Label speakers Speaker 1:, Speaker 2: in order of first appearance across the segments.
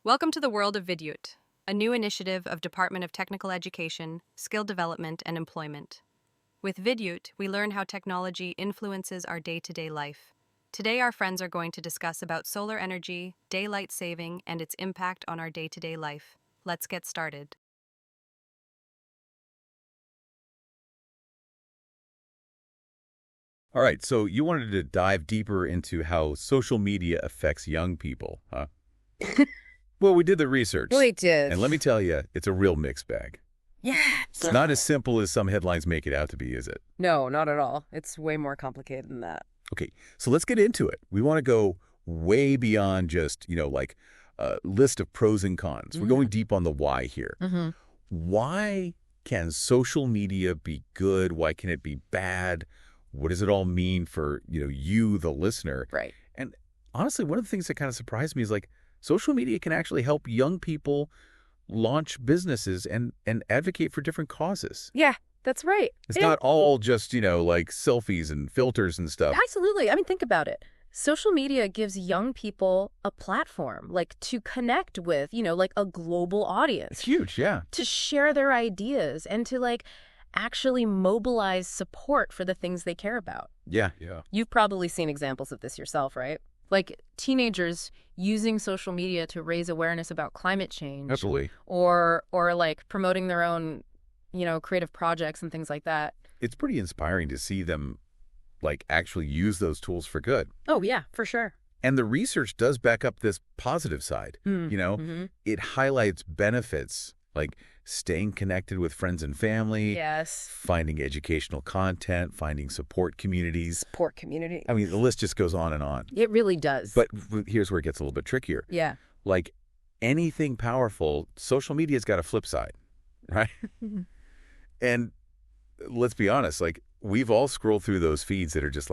Speaker 1: Welcome to the world of Vidut, a new initiative of Department of Technical Education, Skill Development, and Employment. With Vidut, we learn how technology influences our day-to-day life. Today, our friends are going to discuss about solar energy, daylight saving, and its impact on our day-to-day life. Let's get started.
Speaker 2: All right, so you wanted to dive deeper into how social media affects young people, huh? Well, we did the research.
Speaker 3: We did.
Speaker 2: And let me tell you, it's a real mixed bag.
Speaker 3: Yeah.
Speaker 2: It's not as simple as some headlines make it out to be, is it?
Speaker 3: No, not at all. It's way more complicated than that.
Speaker 2: Okay, so let's get into it. We want to go way beyond just, like a list of pros and cons. We're going deep on the why here.
Speaker 3: Mm-hmm.
Speaker 2: Why can social media be good? Why can it be bad? What does it all mean for, you, the listener?
Speaker 3: Right.
Speaker 2: And honestly, one of the things that kind of surprised me is social media can actually help young people launch businesses and advocate for different causes.
Speaker 3: Yeah, that's right.
Speaker 2: It's not all just, like selfies and filters and stuff.
Speaker 3: Absolutely. I mean, think about it. Social media gives young people a platform, to connect with, a global audience.
Speaker 2: It's huge, yeah.
Speaker 3: To share their ideas and to, actually mobilize support for the things they care about.
Speaker 2: Yeah.
Speaker 3: You've probably seen examples of this yourself, right? Teenagers using social media to raise awareness about climate change.
Speaker 2: Absolutely.
Speaker 3: Or promoting their own, creative projects and things like that.
Speaker 2: It's pretty inspiring to see them actually use those tools for good.
Speaker 3: Oh, yeah, for sure.
Speaker 2: And the research does back up this positive side. It highlights benefits like staying connected with friends and family.
Speaker 3: Yes.
Speaker 2: Finding educational content, finding support communities.
Speaker 3: Support community.
Speaker 2: I mean, the list just goes on and on.
Speaker 3: It really does.
Speaker 2: But here's where it gets a little bit trickier.
Speaker 3: Yeah.
Speaker 2: Like anything powerful, social media's got a flip side, right? And let's be honest, we've all scrolled through those feeds that are just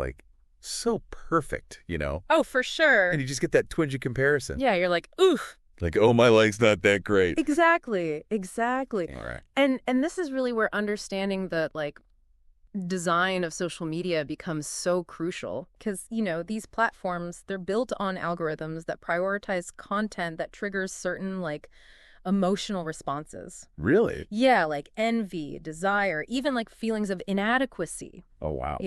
Speaker 2: so perfect,
Speaker 3: Oh, for sure.
Speaker 2: And you just get that twinge of comparison.
Speaker 3: Yeah, you're like, oof.
Speaker 2: Oh, my life's not that great.
Speaker 3: Exactly.
Speaker 2: All right.
Speaker 3: And this is really where understanding the design of social media becomes so crucial because, these platforms, they're built on algorithms that prioritize content that triggers certain emotional responses.
Speaker 2: Really?
Speaker 3: Yeah, envy, desire, even feelings of inadequacy.
Speaker 2: Oh, wow.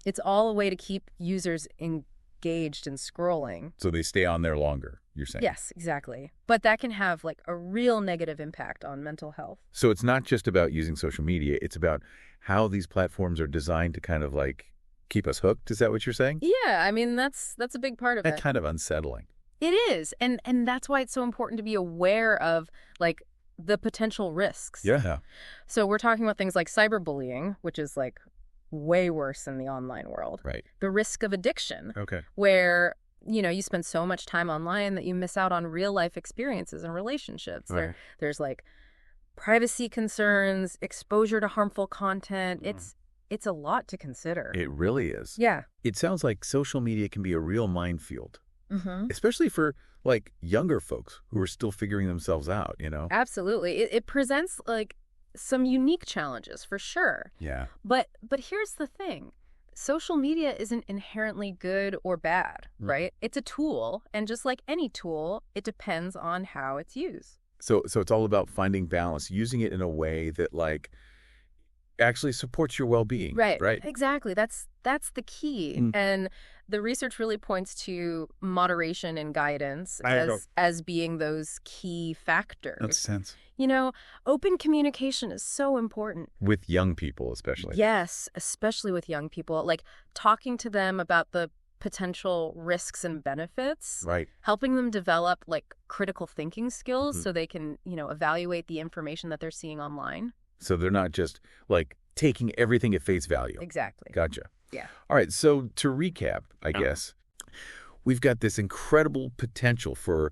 Speaker 3: It's all a way to keep users engaged and scrolling.
Speaker 2: So they stay on there longer, you're saying?
Speaker 3: Yes, exactly. But that can have a real negative impact on mental health.
Speaker 2: So it's not just about using social media, it's about how these platforms are designed to kind of keep us hooked. Is that what you're saying?
Speaker 3: Yeah, I mean that's a big part of it.
Speaker 2: That's kind of unsettling.
Speaker 3: It is. And that's why it's so important to be aware of the potential risks.
Speaker 2: Yeah.
Speaker 3: So we're talking about things like cyberbullying, which is way worse in the online world.
Speaker 2: Right.
Speaker 3: The risk of addiction.
Speaker 2: Okay.
Speaker 3: Where, you spend so much time online that you miss out on real life experiences and relationships.
Speaker 2: Right.
Speaker 3: There's privacy concerns, exposure to harmful content. It's a lot to consider.
Speaker 2: It really is.
Speaker 3: Yeah.
Speaker 2: It sounds like social media can be a real minefield, especially for younger folks who are still figuring themselves out,
Speaker 3: Absolutely. It presents some unique challenges for sure.
Speaker 2: Yeah.
Speaker 3: But here's the thing. Social media isn't inherently good or bad, right? It's a tool, and just like any tool, it depends on how it's used.
Speaker 2: So it's all about finding balance, using it in a way that actually supports your well-being.
Speaker 3: Right.
Speaker 2: Right.
Speaker 3: Exactly. That's the key. And the research really points to moderation and guidance as being those key factors.
Speaker 2: Makes sense.
Speaker 3: Open communication is so important.
Speaker 2: With young people, especially.
Speaker 3: Yes, especially with young people. Talking to them about the potential risks and benefits.
Speaker 2: Right.
Speaker 3: Helping them develop critical thinking skills so they can, evaluate the information that they're seeing online.
Speaker 2: So they're not just taking everything at face value.
Speaker 3: Exactly.
Speaker 2: Gotcha.
Speaker 3: Yeah.
Speaker 2: All right. So to recap, I guess, we've got this incredible potential for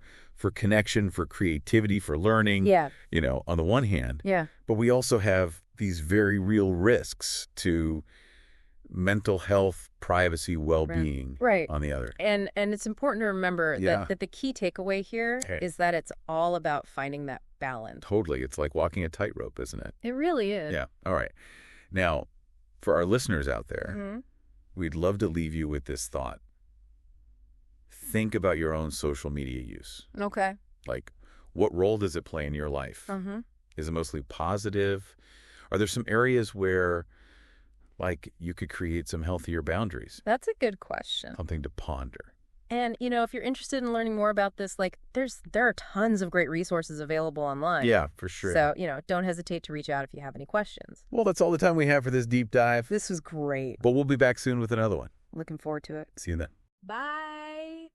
Speaker 2: connection, for creativity, for learning.
Speaker 3: Yeah.
Speaker 2: On the one hand.
Speaker 3: Yeah.
Speaker 2: But we also have these very real risks to mental health, privacy, well-being.
Speaker 3: Right.
Speaker 2: On the other.
Speaker 3: And it's important to remember that the key takeaway here is that it's all about finding that balance.
Speaker 2: Totally. It's like walking a tightrope, isn't it?
Speaker 3: It really is.
Speaker 2: Yeah. All right. Now, for our listeners out there, we'd love to leave you with this thought. Think about your own social media use.
Speaker 3: Okay.
Speaker 2: What role does it play in your life?
Speaker 3: Mm-hmm.
Speaker 2: Is it mostly positive? Are there some areas where, like, you could create some healthier boundaries?
Speaker 3: That's a good question.
Speaker 2: Something to ponder.
Speaker 3: And, if you're interested in learning more about this, like, there are tons of great resources available online.
Speaker 2: Yeah, for sure.
Speaker 3: So, don't hesitate to reach out if you have any questions.
Speaker 2: Well, that's all the time we have for this deep dive.
Speaker 3: This was great.
Speaker 2: But we'll be back soon with another one.
Speaker 3: Looking forward to it.
Speaker 2: See you then.
Speaker 3: Bye.